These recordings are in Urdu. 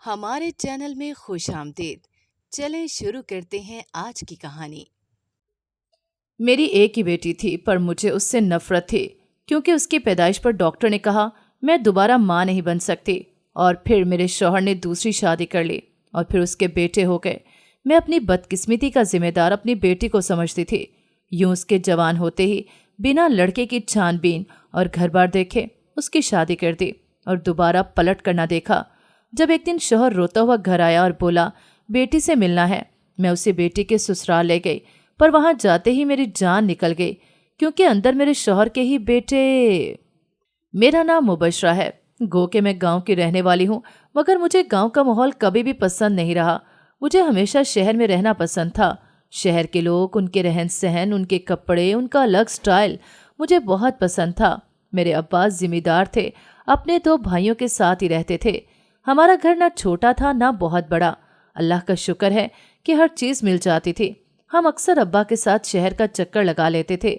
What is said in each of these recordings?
ہمارے چینل میں خوش آمدید۔ چلیں شروع کرتے ہیں آج کی کہانی۔ میری ایک ہی بیٹی تھی، پر مجھے اس سے نفرت تھی کیونکہ اس کی پیدائش پر ڈاکٹر نے کہا میں دوبارہ ماں نہیں بن سکتی، اور پھر میرے شوہر نے دوسری شادی کر لی اور پھر اس کے بیٹے ہو گئے۔ میں اپنی بدقسمتی کا ذمہ دار اپنی بیٹی کو سمجھتی تھی۔ یوں اس کے جوان ہوتے ہی بنا لڑکے کی چھان بین اور گھر بار دیکھے اس کی شادی کر دی اور دوبارہ پلٹ کر نہ دیکھا۔ جب ایک دن شوہر روتا ہوا گھر آیا اور بولا بیٹی سے ملنا ہے، میں اسے بیٹی کے سسرال لے گئی، پر وہاں جاتے ہی میری جان نکل گئی کیونکہ اندر میرے شوہر کے ہی بیٹے۔ میرا نام مبشرہ ہے، گو کہ میں گاؤں کی رہنے والی ہوں، مگر مجھے گاؤں کا ماحول کبھی بھی پسند نہیں رہا۔ مجھے ہمیشہ شہر میں رہنا پسند تھا۔ شہر کے لوگ، ان کے رہن سہن، ان کے کپڑے، ان کا الگ سٹائل مجھے بہت پسند تھا۔ میرے ابا ذمہ دار تھے، اپنے 2 بھائیوں کے ساتھ ہی رہتے تھے۔ ہمارا گھر نہ چھوٹا تھا نہ بہت بڑا، اللہ کا شکر ہے کہ ہر چیز مل جاتی تھی۔ ہم اکثر ابا کے ساتھ شہر کا چکر لگا لیتے تھے۔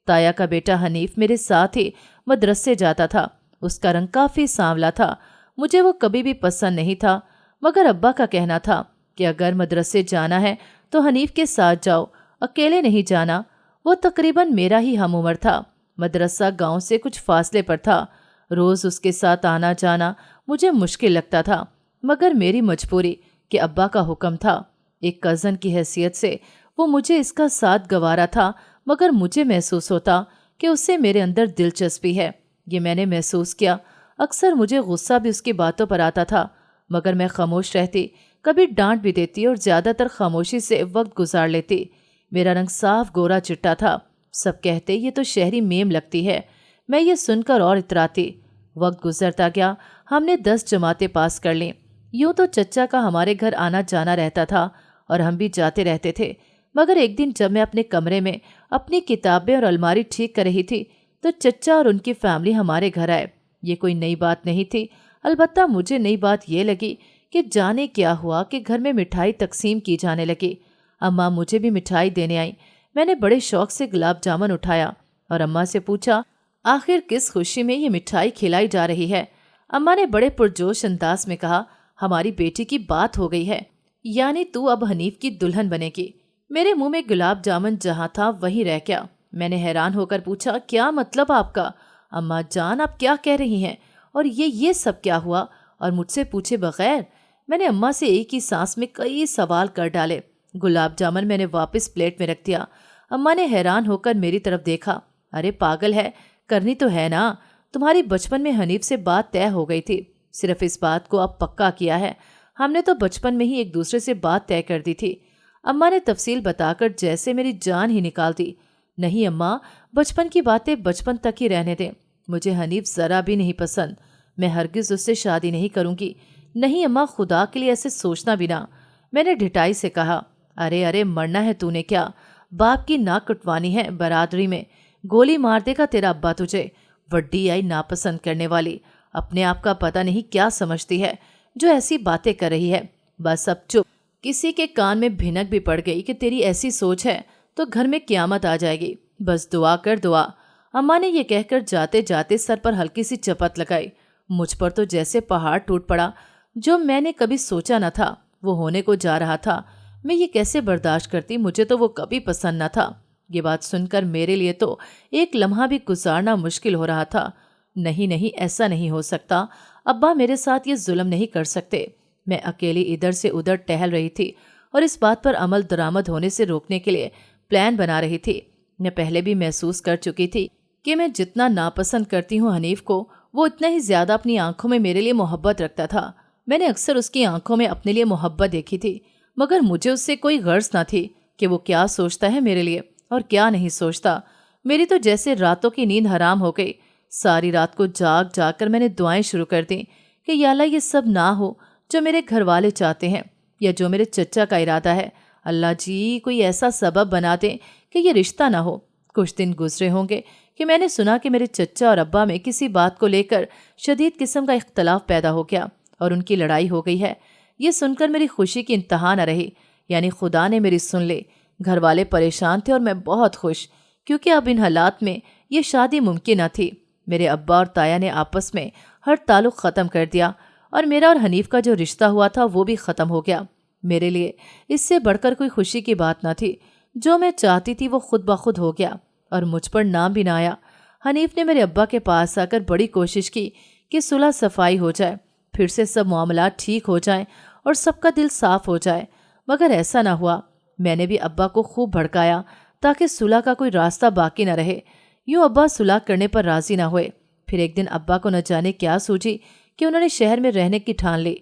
تایا کا بیٹا حنیف میرے ساتھ ہی مدرسے جاتا تھا۔ اس کا رنگ کافی سانولا تھا، مجھے وہ کبھی بھی پسند نہیں تھا، مگر ابا کا کہنا تھا کہ اگر مدرسے جانا ہے تو حنیف کے ساتھ جاؤ، اکیلے نہیں جانا۔ وہ تقریباً میرا ہی ہم عمر تھا۔ مدرسہ گاؤں سے کچھ فاصلے پر تھا۔ روز اس کے ساتھ آنا جانا مجھے مشکل لگتا تھا، مگر میری مجبوری کہ ابا کا حکم تھا۔ ایک کزن کی حیثیت سے وہ مجھے اس کا ساتھ گوارا تھا، مگر مجھے محسوس ہوتا کہ اس سے میرے اندر دلچسپی ہے۔ یہ میں نے محسوس کیا۔ اکثر مجھے غصہ بھی اس کی باتوں پر آتا تھا، مگر میں خاموش رہتی، کبھی ڈانٹ بھی دیتی اور زیادہ تر خاموشی سے وقت گزار لیتی۔ میرا رنگ صاف گورا چٹا تھا۔ سب کہتے یہ تو شہری میم لگتی ہے، میں یہ سن کر اور اتراتی۔ وقت گزرتا گیا، ہم نے 10 جماعتیں پاس کر لیں۔ یوں تو چچا کا ہمارے گھر آنا جانا رہتا تھا اور ہم بھی جاتے رہتے تھے، مگر ایک دن جب میں اپنے کمرے میں اپنی کتابیں اور الماری ٹھیک کر رہی تھی تو چچا اور ان کی فیملی ہمارے گھر آئے۔ یہ کوئی نئی بات نہیں تھی، البتہ مجھے نئی بات یہ لگی کہ جانے کیا ہوا کہ گھر میں مٹھائی تقسیم کی جانے لگی۔ اماں مجھے بھی مٹھائی دینے آئیں۔ میں نے بڑے شوق سے گلاب جامن اٹھایا اور اماں سے پوچھا آخر کس خوشی میں یہ مٹھائی کھلائی جا رہی ہے؟ اماں نے بڑے پرجوش انداز میں کہا ہماری بیٹی کی بات ہو گئی ہے، یعنی تو اب حنیف کی دلہن بنے گی۔ میرے منہ میں گلاب جامن جہاں تھا وہیں رہ گیا۔ میں نے حیران ہو کر پوچھا کیا مطلب آپ کا؟ اماں جان آپ کیا کہہ رہی ہیں؟ اور یہ سب کیا ہوا؟ اور مجھ سے پوچھے بغیر میں نے اماں سے ایک ہی سانس میں کئی سوال کر ڈالے۔ گلاب جامن میں نے واپس پلیٹ میں رکھ دیا۔ اماں نے حیران ہو کر میری طرف دیکھا۔ ارے پاگل ہے، کرنی تو ہے نا، تمہاری بچپن میں حنیف سے بات طے ہو گئی تھی، صرف اس بات کو اب پکا کیا ہے۔ ہم نے تو بچپن میں ہی ایک دوسرے سے بات طے کر دی تھی۔ اماں نے تفصیل بتا کر جیسے میری جان ہی نکال دی۔ نہیں اماں، بچپن کی باتیں بچپن تک ہی رہنے دیں، مجھے حنیف ذرا بھی نہیں پسند، میں ہرگز اس سے شادی نہیں کروں گی۔ نہیں اماں، خدا کے لیے ایسے سوچنا بھی نہ، میں نے ڈھٹائی سے کہا۔ ارے مرنا ہے تو نے کیا؟ باپ کی ناک کٹوانی ہے برادری میں، گولی مار دے گا تیرا ابا تجھے۔ وڈی آئی ناپسند کرنے والی، اپنے آپ کا پتہ نہیں کیا سمجھتی ہے جو ایسی باتیں کر رہی ہے۔ بس اب چپ۔ کسی کے کان میں بھنک بھی پڑ گئی کہ تیری ایسی سوچ ہے تو گھر میں قیامت آ جائے گی، بس دعا کر دعا۔ اماں نے یہ کہہ کر جاتے جاتے سر پر ہلکی سی چپت لگائی۔ مجھ پر تو جیسے پہاڑ ٹوٹ پڑا، جو میں نے کبھی سوچا نہ تھا وہ ہونے کو جا رہا تھا۔ میں یہ کیسے برداشت کرتی، مجھے تو وہ کبھی پسند نہ تھا۔ یہ بات سن کر میرے لیے تو ایک لمحہ بھی گزارنا مشکل ہو رہا تھا۔ نہیں ایسا نہیں ہو سکتا، ابا میرے ساتھ یہ ظلم نہیں کر سکتے۔ میں اکیلی ادھر سے ادھر ٹہل رہی تھی اور اس بات پر عمل درآمد ہونے سے روکنے کے لیے پلان بنا رہی تھی۔ میں پہلے بھی محسوس کر چکی تھی کہ میں جتنا ناپسند کرتی ہوں حنیف کو، وہ اتنا ہی زیادہ اپنی آنکھوں میں میرے لیے محبت رکھتا تھا۔ میں نے اکثر اس کی آنکھوں میں اپنے لیے محبت دیکھی تھی، مگر مجھے اس سے کوئی غرض نہ تھی کہ وہ کیا سوچتا ہے میرے لیے اور کیا نہیں سوچتا۔ میری تو جیسے راتوں کی نیند حرام ہو گئی۔ ساری رات کو جاگ جاگ کر میں نے دعائیں شروع کر دیں کہ یا اللہ یہ سب نہ ہو جو میرے گھر والے چاہتے ہیں یا جو میرے چچا کا ارادہ ہے۔ اللہ جی کوئی ایسا سبب بنا دیں کہ یہ رشتہ نہ ہو۔ کچھ دن گزرے ہوں گے کہ میں نے سنا کہ میرے چچا اور ابا میں کسی بات کو لے کر شدید قسم کا اختلاف پیدا ہو گیا اور ان کی لڑائی ہو گئی ہے۔ یہ سن کر میری خوشی کی انتہا نہ رہی، یعنی خدا نے میری سن لی۔ گھر والے پریشان تھے اور میں بہت خوش، کیونکہ اب ان حالات میں یہ شادی ممکن نہ تھی۔ میرے ابا اور تایا نے آپس میں ہر تعلق ختم کر دیا اور میرا اور حنیف کا جو رشتہ ہوا تھا وہ بھی ختم ہو گیا۔ میرے لیے اس سے بڑھ کر کوئی خوشی کی بات نہ تھی۔ جو میں چاہتی تھی وہ خود بخود ہو گیا اور مجھ پر نام بھی نہ آیا۔ حنیف نے میرے ابا کے پاس آ کر بڑی کوشش کی کہ صلح صفائی ہو جائے، پھر سے سب معاملات ٹھیک ہو جائیں اور سب کا دل صاف ہو جائے، مگر ایسا نہ ہوا۔ میں نے بھی ابا کو خوب بھڑکایا تاکہ صلح کا کوئی راستہ باقی نہ رہے۔ یوں ابا صلح کرنے پر راضی نہ ہوئے۔ پھر ایک دن ابا کو نہ جانے کیا سوچی کہ انہوں نے شہر میں رہنے کی ٹھان لی۔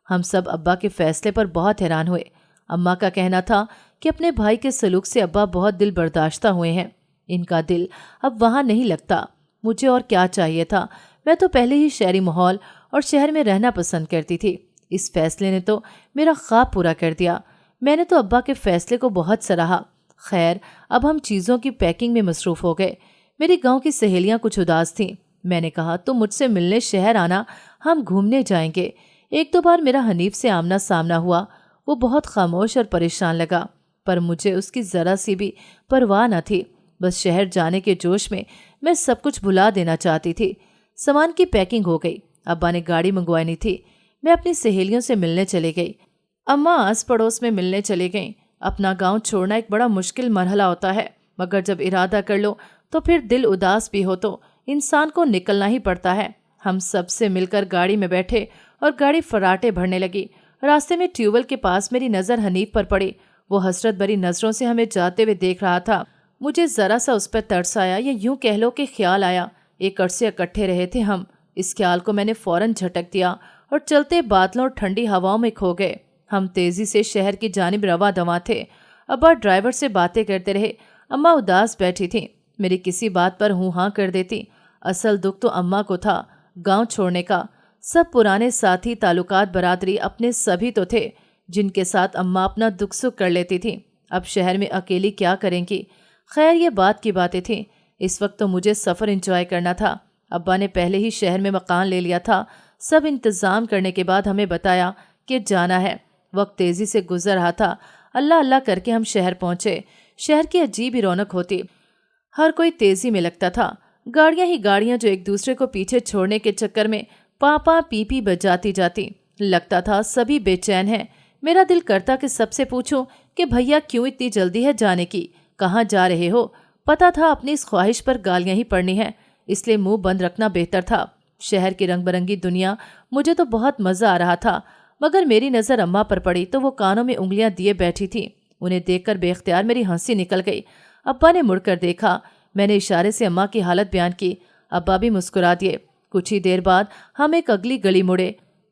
ہم سب ابا کے فیصلے پر بہت حیران ہوئے۔ اماں کا کہنا تھا کہ اپنے بھائی کے سلوک سے ابا بہت دل برداشتہ ہوئے ہیں، ان کا دل اب وہاں نہیں لگتا۔ مجھے اور کیا چاہیے تھا؟ میں تو پہلے ہی شہری ماحول اور شہر میں رہنا پسند کرتی تھی۔ اس فیصلے نے تو میرا خواب پورا کر دیا۔ میں نے تو ابا کے فیصلے کو بہت سراہا۔ خیر، اب ہم چیزوں کی پیکنگ میں مصروف ہو گئے۔ میری گاؤں کی سہیلیاں کچھ اداس تھیں۔ میں نے کہا تم مجھ سے ملنے شہر آنا، ہم گھومنے جائیں گے۔ ایک دو بار میرا حنیف سے آمنا سامنا ہوا۔ وہ بہت خاموش اور پریشان لگا، پر مجھے اس کی ذرا سی بھی پرواہ نہ تھی۔ بس شہر جانے کے جوش میں سب کچھ بھلا دینا چاہتی تھی۔ سامان کی پیکنگ ہو گئی۔ ابا نے گاڑی منگوانی تھی۔ میں اپنی سہیلیوں سے ملنے چلے گئی۔ اماں آس پڑوس میں ملنے چلی گئیں۔ اپنا گاؤں چھوڑنا ایک بڑا مشکل مرحلہ ہوتا ہے، مگر جب ارادہ کر لو تو پھر دل اداس بھی ہو تو انسان کو نکلنا ہی پڑتا ہے۔ ہم سب سے مل کر گاڑی میں بیٹھے اور گاڑی فراٹے بھرنے لگی۔ راستے میں ٹیوبل کے پاس میری نظر حنیف پر پڑی۔ وہ حسرت بھری نظروں سے ہمیں جاتے ہوئے دیکھ رہا تھا۔ مجھے ذرا سا اس پر ترس آیا، یا یوں کہہ لو کہ خیال آیا۔ ایک عرصے اکٹھے رہے تھے ہم، اس خیال کو میں نے فوراً جھٹک دیا اور چلتے بادلوں اور ٹھنڈی ہواؤں میں کھو گئے۔ ہم تیزی سے شہر کی جانب رواں دواں تھے۔ ابا ڈرائیور سے باتیں کرتے رہے۔ اماں اداس بیٹھی تھیں، میری کسی بات پر ہوں ہاں کر دیتی۔ اصل دکھ تو اماں کو تھا، گاؤں چھوڑنے کا۔ سب پرانے ساتھی، تعلقات، برادری، اپنے سبھی تو تھے جن کے ساتھ اماں اپنا دکھ سکھ کر لیتی تھی۔ اب شہر میں اکیلی کیا کریں گی؟ خیر، یہ بات کی باتیں تھیں۔ اس وقت تو مجھے سفر انجوائے کرنا تھا۔ ابا نے پہلے ہی شہر میں مکان لے لیا تھا۔ سب انتظام کرنے کے بعد ہمیں بتایا کہ جانا ہے۔ وقت تیزی سے گزر رہا تھا۔ اللہ اللہ کر کے ہم شہر پہنچے۔ شہر کی عجیب ہی رونق ہوتی، ہر کوئی تیزی میں لگتا تھا۔ گاڑیاں ہی گاڑیاں جو ایک دوسرے کو پیچھے چھوڑنے کے چکر میں پاں پاں پی پی بجاتی جاتی۔ لگتا تھا سبھی بے چین ہیں۔ میرا دل کرتا کہ سب سے پوچھوں کہ بھیا کیوں اتنی جلدی ہے جانے کی، کہاں جا رہے ہو؟ پتا تھا اپنی اس خواہش پر گالیاں ہی پڑنی ہیں، اس لیے منہ بند رکھنا بہتر تھا۔ شہر کی رنگ برنگی دنیا، مجھے تو بہت مزہ آ رہا تھا، مگر میری نظر اماں پر پڑی تو وہ کانوں میں انگلیاں دیے بیٹھی تھی۔ انہیں دیکھ کر بے اختیار میری ہنسی نکل گئی۔ ابا نے مڑ کر دیکھا۔ میں نے اشارے سے اماں کی حالت بیان کی۔ ابا بھی مسکرا دیے۔ کچھ ہی دیر بعد ہم ایک اگلی گلی مڑے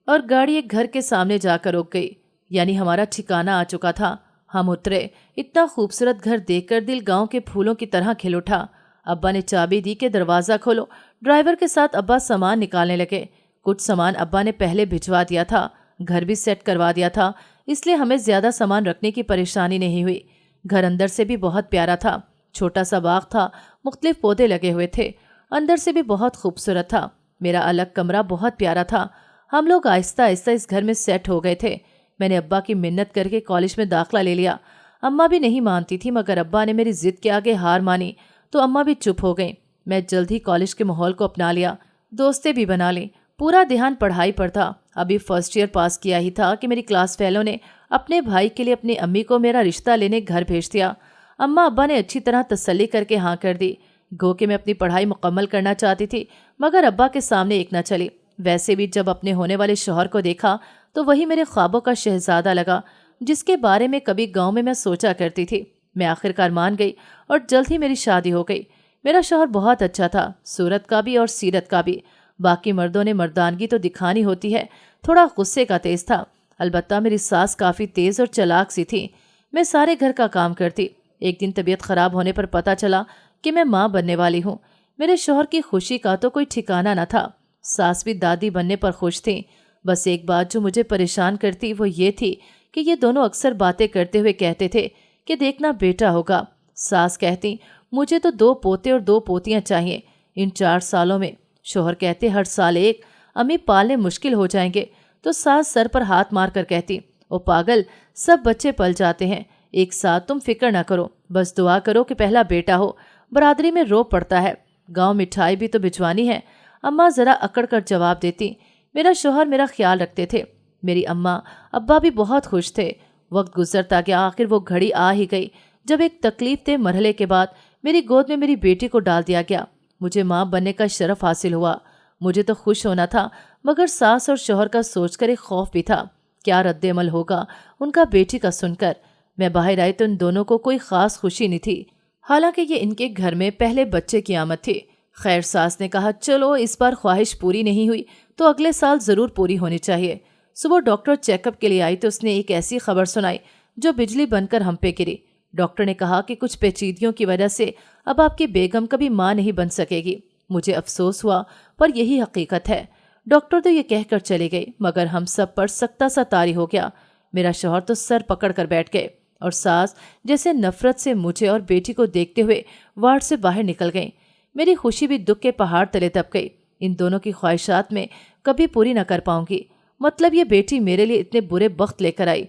اور گاڑی ایک گھر کے سامنے جا کر رک گئی، یعنی ہمارا ٹھکانہ آ چکا تھا۔ ہم اترے۔ اتنا خوبصورت گھر دیکھ کر دل گاؤں کے پھولوں کی طرح کھل اٹھا۔ ابا نے چابی دی کہ دروازہ کھولو۔ ڈرائیور کے ساتھ ابا سامان نکالنے لگے۔ کچھ سامان ابا نے پہلے بھجوا دیا تھا، گھر بھی سیٹ کروا دیا تھا، اس لیے ہمیں زیادہ سامان رکھنے کی پریشانی نہیں ہوئی۔ گھر اندر سے بھی بہت پیارا تھا۔ چھوٹا سا باغ تھا، مختلف پودے لگے ہوئے تھے، اندر سے بھی بہت خوبصورت تھا۔ میرا الگ کمرہ بہت پیارا تھا۔ ہم لوگ آہستہ آہستہ اس گھر میں سیٹ ہو گئے تھے۔ میں نے ابا کی منت کر کے کالج میں داخلہ لے لیا۔ اماں بھی نہیں مانتی تھی، مگر ابا نے میری ضد کے آگے ہار مانی تو اماں بھی چپ ہو گئیں۔ میں جلد ہی کالج کے ماحول کو اپنا لیا، دوستیں بھی بنا لیں۔ پورا دھیان پڑھائی پر تھا۔ ابھی فرسٹ ایئر پاس کیا ہی تھا کہ میری کلاس فیلو نے اپنے بھائی کے لیے اپنی امی کو میرا رشتہ لینے گھر بھیج دیا۔ اماں ابا نے اچھی طرح تسلی کر کے ہاں کر دی۔ گو کہ میں اپنی پڑھائی مکمل کرنا چاہتی تھی، مگر ابا کے سامنے ایک نہ چلی۔ ویسے بھی جب اپنے ہونے والے شوہر کو دیکھا تو وہی میرے خوابوں کا شہزادہ لگا، جس کے بارے میں کبھی گاؤں میں سوچا کرتی تھی۔ میں آخرکار مان گئی اور جلد ہی میری شادی ہو گئی۔ میرا شوہر بہت اچھا تھا، صورت کا بھی اور سیرت کا بھی۔ باقی مردوں نے مردانگی تو دکھانی ہوتی ہے، تھوڑا غصے کا تیز تھا۔ البتہ میری ساس کافی تیز اور چلاک سی تھی۔ میں سارے گھر کا کام کرتی۔ ایک دن طبیعت خراب ہونے پر پتہ چلا کہ میں ماں بننے والی ہوں۔ میرے شوہر کی خوشی کا تو کوئی ٹھکانہ نہ تھا۔ ساس بھی دادی بننے پر خوش تھیں۔ بس ایک بات جو مجھے پریشان کرتی وہ یہ تھی کہ یہ دونوں اکثر باتیں کرتے ہوئے کہتے تھے کہ دیکھنا بیٹا ہوگا۔ ساس کہتی مجھے تو 2 پوتے اور 2 پوتیاں چاہیے ان 4 سالوں میں۔ شوہر کہتے ہر سال ایک، امی پالنے مشکل ہو جائیں گے۔ تو ساس سر پر ہاتھ مار کر کہتی او پاگل، سب بچے پل جاتے ہیں ایک ساتھ، تم فکر نہ کرو، بس دعا کرو کہ پہلا بیٹا ہو۔ برادری میں رو پڑتا ہے، گاؤں مٹھائی بھی تو بھجوانی ہے۔ اماں ذرا اکڑ کر جواب دیتی میرا شوہر میرا خیال رکھتے تھے، میری اماں ابا بھی بہت خوش تھے۔ وقت گزرتا گیا، آخر وہ گھڑی آ ہی گئی جب ایک تکلیف دہ مرحلے کے بعد میری گود میں میری بیٹی کو ڈال دیا گیا۔ مجھے ماں بننے کا شرف حاصل ہوا۔ مجھے تو خوش ہونا تھا، مگر ساس اور شوہر کا سوچ کر ایک خوف بھی تھا، کیا رد عمل ہوگا ان کا بیٹی کا سن کر۔ میں باہر آئی تو ان دونوں کو کوئی خاص خوشی نہیں تھی، حالانکہ یہ ان کے گھر میں پہلے بچے کی آمد تھی۔ خیر، ساس نے کہا چلو اس بار خواہش پوری نہیں ہوئی تو اگلے سال ضرور پوری ہونی چاہیے۔ صبح ڈاکٹر چیک اپ کے لیے آئی تو اس نے ایک ایسی خبر سنائی جو بجلی بن کر ہم پہ گری۔ ڈاکٹر نے کہا کہ کچھ پیچیدگیوں کی وجہ سے اب آپ کی بیگم کبھی ماں نہیں بن سکے گی۔ مجھے افسوس ہوا، پر یہی حقیقت ہے۔ ڈاکٹر تو یہ کہہ کر چلی گئی، مگر ہم سب پر سکتہ سا طاری ہو گیا۔ میرا شوہر تو سر پکڑ کر بیٹھ گئے اور ساس جیسے نفرت سے مجھے اور بیٹی کو دیکھتے ہوئے وارڈ سے باہر نکل گئیں۔ میری خوشی بھی دکھ کے پہاڑ تلے دب گئی۔ ان دونوں کی خواہشات میں کبھی پوری نہ کر پاؤں گی۔ مطلب یہ بیٹی میرے لیے اتنے برے بخت لے کر آئی؟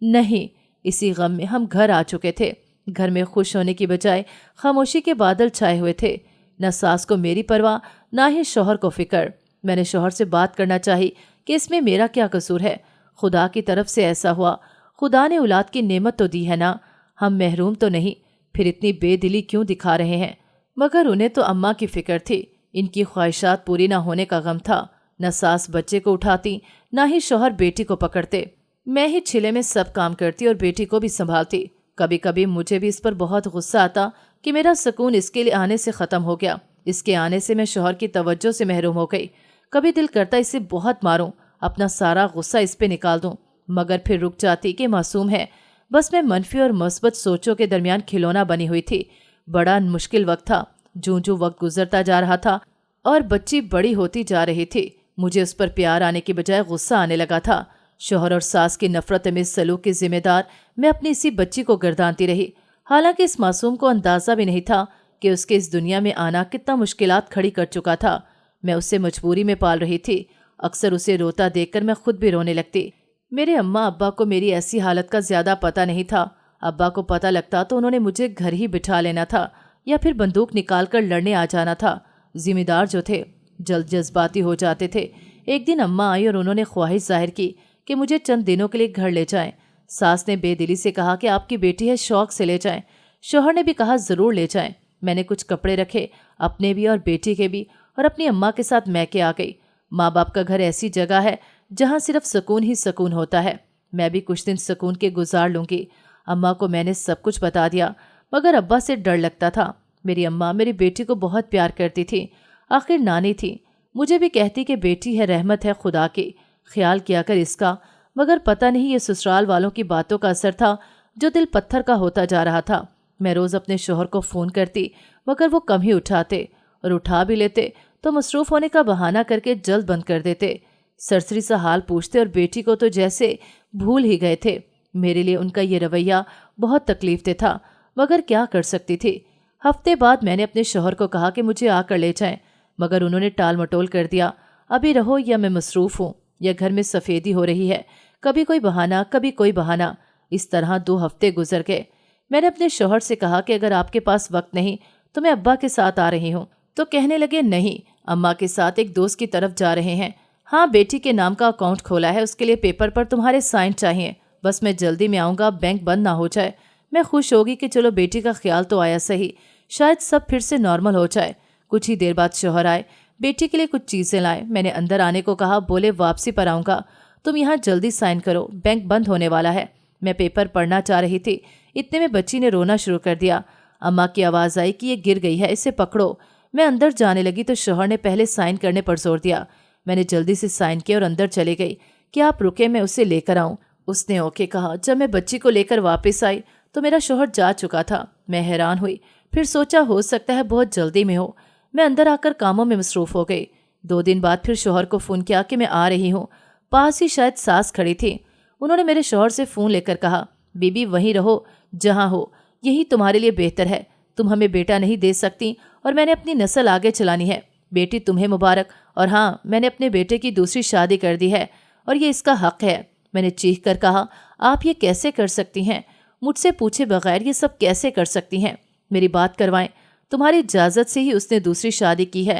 نہیں۔ اسی غم میں ہم گھر آ چکے تھے۔ گھر میں خوش ہونے کی بجائے خاموشی کے بادل چھائے ہوئے تھے۔ نہ ساس کو میری پرواہ، نہ ہی شوہر کو فکر۔ میں نے شوہر سے بات کرنا چاہی کہ اس میں میرا کیا قصور ہے؟ خدا کی طرف سے ایسا ہوا۔ خدا نے اولاد کی نعمت تو دی ہے نا، ہم محروم تو نہیں، پھر اتنی بے دلی کیوں دکھا رہے ہیں؟ مگر انہیں تو اماں کی فکر تھی، ان کی خواہشات پوری نہ ہونے کا غم تھا۔ نہ ساس بچے کو اٹھاتی، نہ ہی شوہر بیٹی کو پکڑتے۔ میں ہی چھلے میں سب کام کرتی اور بیٹی کو بھی سنبھالتی۔ کبھی کبھی مجھے بھی اس پر بہت غصہ آتا کہ میرا سکون اس کے لیے آنے سے ختم ہو گیا، اس کے آنے سے میں شوہر کی توجہ سے محروم ہو گئی۔ کبھی دل کرتا اسے بہت ماروں، اپنا سارا غصہ اس پہ نکال دوں، مگر پھر رک جاتی کہ معصوم ہے۔ بس میں منفی اور مثبت سوچوں کے درمیان کھلونا بنی ہوئی تھی۔ بڑا مشکل وقت تھا۔ جوں وقت گزرتا جا رہا تھا اور بچی بڑی ہوتی جا رہی تھی، مجھے اس پر پیار آنے کی بجائے غصہ آنے لگا تھا۔ شوہر اور ساس کی نفرت میں سلوک کی ذمہ دار میں اپنی اسی بچی کو گردانتی رہی، حالانکہ اس معصوم کو اندازہ بھی نہیں تھا کہ اس کے اس دنیا میں آنا کتنا مشکلات کھڑی کر چکا تھا۔ میں اسے مجبوری میں پال رہی تھی۔ اکثر اسے روتا دیکھ کر میں خود بھی رونے لگتی۔ میرے اماں ابا کو میری ایسی حالت کا زیادہ پتہ نہیں تھا۔ ابا کو پتہ لگتا تو انہوں نے مجھے گھر ہی بٹھا لینا تھا یا پھر بندوق نکال کر لڑنے آ جانا تھا۔ ذمہ دار جو تھے جلد جذباتی ہو جاتے تھے۔ ایک دن اماں آئی اور انہوں نے خواہش ظاہر کی کہ مجھے چند دنوں کے لیے گھر لے جائیں۔ ساس نے بے دلی سے کہا کہ آپ کی بیٹی ہے، شوق سے لے جائیں۔ شوہر نے بھی کہا ضرور لے جائیں۔ میں نے کچھ کپڑے رکھے، اپنے بھی اور بیٹی کے بھی، اور اپنی اماں کے ساتھ میکے آ گئی۔ ماں باپ کا گھر ایسی جگہ ہے جہاں صرف سکون ہی سکون ہوتا ہے۔ میں بھی کچھ دن سکون کے گزار لوں گی۔ اماں کو میں نے سب کچھ بتا دیا، مگر ابا سے ڈر لگتا تھا۔ میری اماں میری بیٹی کو بہت پیار کرتی تھی، آخر نانی تھی۔ مجھے بھی کہتی کہ بیٹی ہے، رحمت ہے خدا کی، خیال کیا کر اس کا، مگر پتہ نہیں یہ سسرال والوں کی باتوں کا اثر تھا جو دل پتھر کا ہوتا جا رہا تھا۔ میں روز اپنے شوہر کو فون کرتی، مگر وہ کم ہی اٹھاتے، اور اٹھا بھی لیتے تو مصروف ہونے کا بہانہ کر کے جلد بند کر دیتے۔ سرسری سا حال پوچھتے اور بیٹی کو تو جیسے بھول ہی گئے تھے۔ میرے لیے ان کا یہ رویہ بہت تکلیف دہ تھا، مگر کیا کر سکتی تھی۔ ہفتے بعد میں نے اپنے شوہر کو کہا کہ مجھے آ کر لے جائیں، مگر انہوں نے ٹال مٹول کر دیا۔ ابھی رہو یا میں مصروف ہوں، یا گھر میں سفیدی ہو رہی ہے، کبھی کوئی بہانہ کبھی کوئی بہانہ۔ اس طرح 2 ہفتے گزر گئے۔ میں نے اپنے شوہر سے کہا کہ اگر آپ کے پاس وقت نہیں تو میں ابا کے ساتھ آ رہی ہوں، تو کہنے لگے نہیں، اماں کے ساتھ ایک دوست کی طرف جا رہے ہیں۔ ہاں، بیٹی کے نام کا اکاؤنٹ کھولا ہے، اس کے لیے پیپر پر تمہارے سائن چاہیے، بس میں جلدی میں آؤں گا، بینک بند نہ ہو جائے۔ میں خوش ہوگی کہ چلو بیٹی کا خیال تو آیا صحیح، شاید سب پھر سے نارمل ہو جائے۔ کچھ ہی دیر بعد شوہر آئے، بیٹی کے لیے کچھ چیزیں لائے۔ میں نے اندر آنے کو کہا، بولے واپسی پر آؤں گا، تم یہاں جلدی سائن کرو، بینک بند ہونے والا ہے۔ میں پیپر پڑھنا چاہ رہی تھی، اتنے میں بچی نے رونا شروع کر دیا۔ اماں کی آواز آئی کہ یہ گر گئی ہے، اسے پکڑو۔ میں اندر جانے لگی تو شوہر نے پہلے سائن کرنے پر زور دیا۔ میں نے جلدی سے سائن کیا اور اندر چلی گئی کہ آپ رکے، میں اسے لے کر آؤں۔ اس نے اوکے کہا۔ جب میں بچی کو لے کر واپس آئی تو میرا شوہر جا چکا تھا۔ میں حیران ہوئی، پھر سوچا ہو سکتا ہے بہت جلدی میں ہو۔ میں اندر آ کر کاموں میں مصروف ہو گئی۔ 2 دن بعد پھر شوہر کو فون کیا کہ میں آ رہی ہوں۔ پاس ہی شاید ساس کھڑی تھی۔ انہوں نے میرے شوہر سے فون لے کر کہا، بی بی وہیں رہو جہاں ہو، یہی تمہارے لیے بہتر ہے۔ تم ہمیں بیٹا نہیں دے سکتی اور میں نے اپنی نسل آگے چلانی ہے۔ بیٹی تمہیں مبارک، اور ہاں، میں نے اپنے بیٹے کی دوسری شادی کر دی ہے اور یہ اس کا حق ہے۔ میں نے چیخ کر کہا، آپ یہ کیسے کر سکتی ہیں؟ مجھ سے پوچھے بغیر یہ سب کیسے کر سکتی ہیں؟ میری بات کروائیں، تمہاری اجازت سے ہی اس نے دوسری شادی کی ہے۔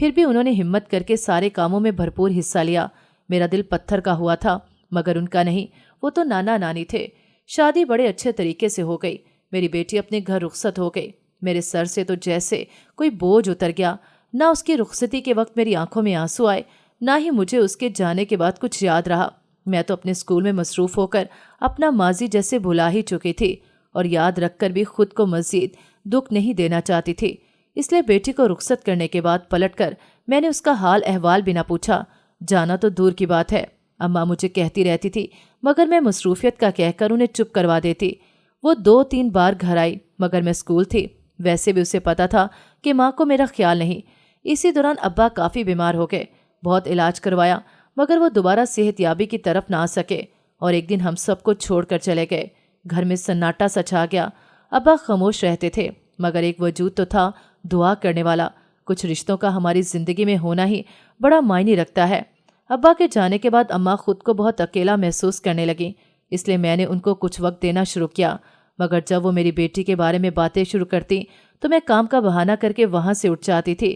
پھر بھی انہوں نے ہمت کر کے سارے کاموں میں بھرپور حصہ لیا۔ میرا دل پتھر کا ہوا تھا، مگر ان کا نہیں، وہ تو نانا نانی تھے۔ شادی بڑے اچھے طریقے سے ہو گئی، میری بیٹی اپنے گھر رخصت ہو گئی۔ میرے سر سے تو جیسے کوئی بوجھ اتر گیا۔ نہ اس کی رخصتی کے وقت میری آنکھوں میں آنسو آئے، نہ ہی مجھے اس کے جانے کے بعد کچھ یاد رہا۔ میں تو اپنے اسکول میں مصروف ہو کر اپنا ماضی جیسے بھلا ہی چکی تھی، اور یاد رکھ کر بھی خود کو مزید دکھ نہیں دینا چاہتی تھی۔ اس لیے بیٹی کو رخصت کرنے کے بعد پلٹ کر میں نے اس کا حال احوال بھی نہ پوچھا۔ جانا تو دور کی بات ہے، اماں مجھے کہتی رہتی تھی، مگر میں مصروفیت کا کہہ کر انہیں چپ کروا دیتی۔ وہ 2-3 بار گھر آئی، مگر میں اسکول تھی۔ ویسے بھی اسے پتا تھا کہ ماں کو میرا خیال نہیں۔ اسی دوران ابا کافی بیمار ہو گئے، بہت علاج کروایا، مگر وہ دوبارہ صحت یابی کی طرف نہ آ سکے، اور ایک دن ہم سب کو چھوڑ کر چلے گئے۔ گھر میں سناٹا سا چھا گیا۔ ابا خاموش رہتے تھے، مگر ایک وجود تو تھا دعا کرنے والا۔ کچھ رشتوں کا ہماری زندگی میں ہونا ہی بڑا معنی رکھتا ہے۔ ابا کے جانے کے بعد اماں خود کو بہت اکیلا محسوس کرنے لگیں، اس لیے میں نے ان کو کچھ وقت دینا شروع کیا۔ مگر جب وہ میری بیٹی کے بارے میں باتیں شروع کرتی تو میں کام کا بہانہ کر کے وہاں سے اٹھ جاتی تھی۔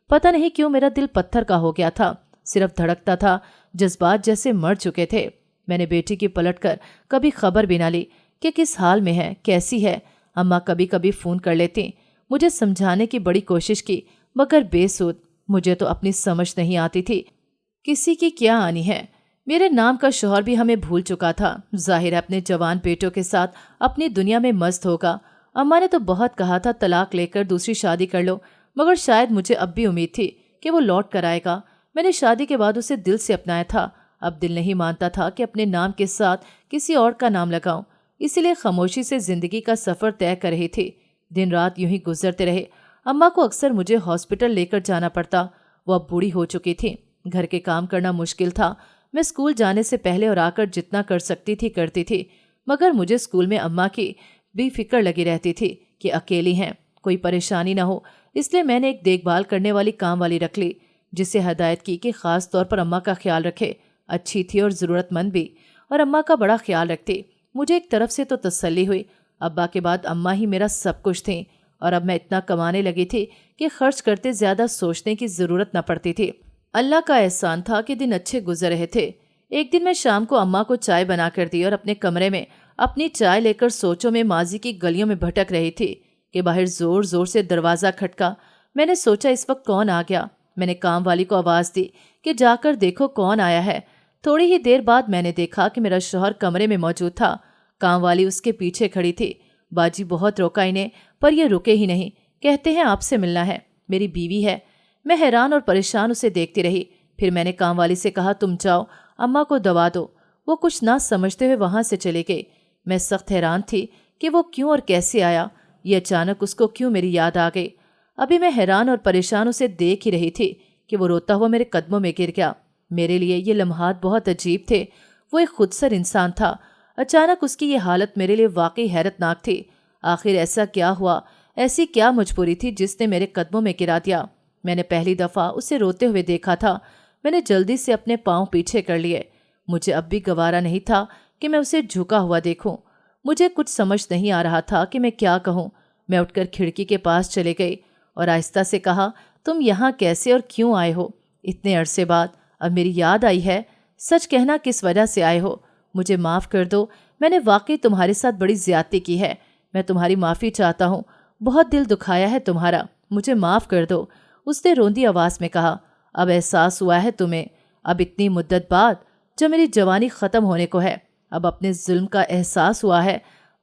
پتہ نہیں کیوں میرا دل پتھر کا ہو گیا تھا، صرف دھڑکتا تھا، جذبات جیسے مر چکے تھے۔ میں نے بیٹی کی پلٹ کر کبھی خبر بھی نہ لی کہ کس حال میں ہے، کیسی ہے۔ اماں کبھی کبھی فون کر لیتی، مجھے سمجھانے کی بڑی کوشش کی، مگر بے سود۔ مجھے تو اپنی سمجھ نہیں آتی تھی کسی کی کیا آنی ہے۔ میرے نام کا شوہر بھی ہمیں بھول چکا تھا، ظاہر ہے اپنے جوان بیٹوں کے ساتھ اپنی دنیا میں مست ہوگا۔ اماں نے تو بہت کہا تھا طلاق لے کر دوسری شادی کر لو، مگر شاید مجھے اب بھی امید تھی کہ وہ لوٹ کر آئے گا۔ میں نے شادی کے بعد اسے دل سے اپنایا تھا، اب دل نہیں مانتا تھا کہ اپنے نام کے ساتھ کسی اور کا نام لگاؤں، اسی لیے خاموشی سے زندگی کا سفر طے کر رہی تھی۔ دن رات یوں ہی گزرتے رہے۔ اماں کو اکثر مجھے ہاسپٹل لے کر جانا پڑتا، وہ اب بوڑھی ہو چکی تھی، گھر کے کام کرنا مشکل تھا۔ میں اسکول جانے سے پہلے اور آ کر جتنا کر سکتی تھی کرتی تھی، مگر مجھے اسکول میں اماں کی بھی فکر لگی رہتی تھی کہ اکیلی ہیں، کوئی پریشانی نہ ہو۔ اس لیے میں نے ایک دیکھ بھال کرنے والی کام والی رکھ لی، جس سے ہدایت کی کہ خاص طور پر اماں کا خیال رکھے۔ اچھی تھی اور ضرورت مند بھی، اور اماں کا بڑا خیال رکھتی۔ مجھے ایک طرف سے تو تسلی ہوئی، ابا کے بعد اماں ہی میرا سب کچھ تھیں، اور اب میں اتنا کمانے لگی تھی کہ خرچ کرتے زیادہ سوچنے کی ضرورت نہ پڑتی تھی۔ اللہ کا احسان تھا کہ دن اچھے گزر رہے تھے۔ ایک دن میں شام کو اماں کو چائے بنا کر دی اور اپنے کمرے میں اپنی چائے لے کر سوچوں میں ماضی کی گلیوں میں بھٹک رہی تھی کہ باہر زور زور سے دروازہ کھٹکا۔ میں نے سوچا اس وقت کون آ گیا۔ میں نے کام والی کو آواز دی کہ جا کر دیکھو کون آیا ہے۔ تھوڑی ہی دیر بعد میں نے دیکھا کہ میرا شوہر کمرے میں موجود تھا، کام والی اس کے پیچھے کھڑی تھی۔ باجی بہت روکا انہیں، پر یہ رکے ہی نہیں، کہتے ہیں آپ سے ملنا ہے، میری بیوی ہے۔ میں حیران اور پریشان اسے دیکھتی رہی۔ پھر میں نے کام والی سے کہا تم جاؤ اماں کو دوا دو۔ وہ کچھ نہ سمجھتے ہوئے وہاں سے چلے گئے۔ میں سخت حیران تھی کہ وہ کیوں اور کیسے آیا، یہ اچانک اس کو کیوں میری یاد آ گئی۔ ابھی میں حیران اور پریشان اسے دیکھ ہی رہی تھی کہ وہ روتا ہوا میرے قدموں میں گر گیا۔ میرے لیے یہ لمحات بہت عجیب تھے۔ وہ ایک خودسر انسان تھا، اچانک اس کی یہ حالت میرے لیے واقعی حیرت ناک تھی۔ آخر ایسا کیا ہوا، ایسی کیا مجبوری تھی جس نے میرے قدموں میں گرا دیا؟ میں نے پہلی دفعہ اسے روتے ہوئے دیکھا تھا۔ میں نے جلدی سے اپنے پاؤں پیچھے کر لیے۔ مجھے اب بھی گوارا نہیں تھا کہ میں اسے جھکا ہوا دیکھوں۔ مجھے کچھ سمجھ نہیں آ رہا تھا کہ میں کیا کہوں۔ میں اٹھ کر کھڑکی کے پاس چلے گئی اور آہستہ سے کہا تم یہاں کیسے اور کیوں آئے ہو؟ اتنے عرصے بعد اب میری یاد آئی ہے، سچ کہنا کس وجہ سے آئے ہو؟ مجھے معاف کر دو، میں نے واقعی تمہارے ساتھ بڑی زیادتی کی ہے۔ میں تمہاری معافی چاہتا ہوں، بہت دل دکھایا ہے تمہارا، مجھے معاف کر دو۔ اس نے روندی آواز میں کہا اب احساس ہوا ہے تمہیں، اب اتنی مدت بعد جب میری جوانی ختم ہونے کو ہے، اب اپنے ظلم کا احساس ہوا ہے۔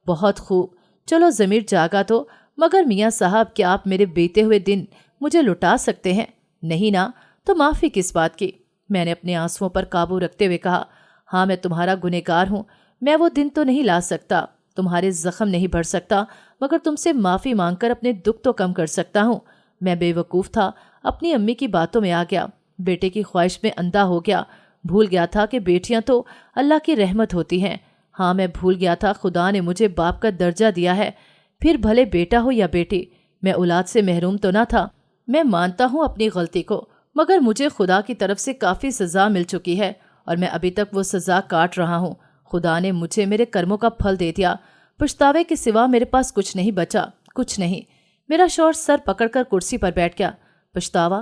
بہت خوب، چلو ضمیر جاگا تو، مگر میاں صاحب کیا آپ میرے بیتے ہوئے دن مجھے لٹا سکتے ہیں؟ نہیں نا، تو معافی کس بات کی؟ میں نے اپنے آنسوؤں پر قابو رکھتے ہوئے کہا ہاں میں تمہارا گنہگار ہوں، میں وہ دن تو نہیں لا سکتا، تمہارے زخم نہیں بھر سکتا، مگر تم سے معافی مانگ کر اپنے دکھ تو کم کر سکتا ہوں۔ میں بے وقوف تھا، اپنی امی کی باتوں میں آ گیا، بیٹے کی خواہش میں اندھا ہو گیا، بھول گیا تھا کہ بیٹیاں تو اللہ کی رحمت ہوتی ہیں۔ ہاں میں بھول گیا تھا خدا نے مجھے باپ کا درجہ دیا ہے، پھر بھلے بیٹا ہو یا بیٹی، میں اولاد سے محروم تو نہ تھا۔ میں مانتا ہوں اپنی غلطی کو، مگر مجھے خدا کی طرف سے کافی سزا مل چکی ہے اور میں ابھی تک وہ سزا کاٹ رہا ہوں۔ خدا نے مجھے میرے کرموں کا پھل دے دیا، پچھتاوے کے سوا میرے پاس کچھ نہیں بچا، کچھ نہیں۔ میرا شوہر سر پکڑ کر کرسی پر بیٹھ گیا۔ پچھتاوا؟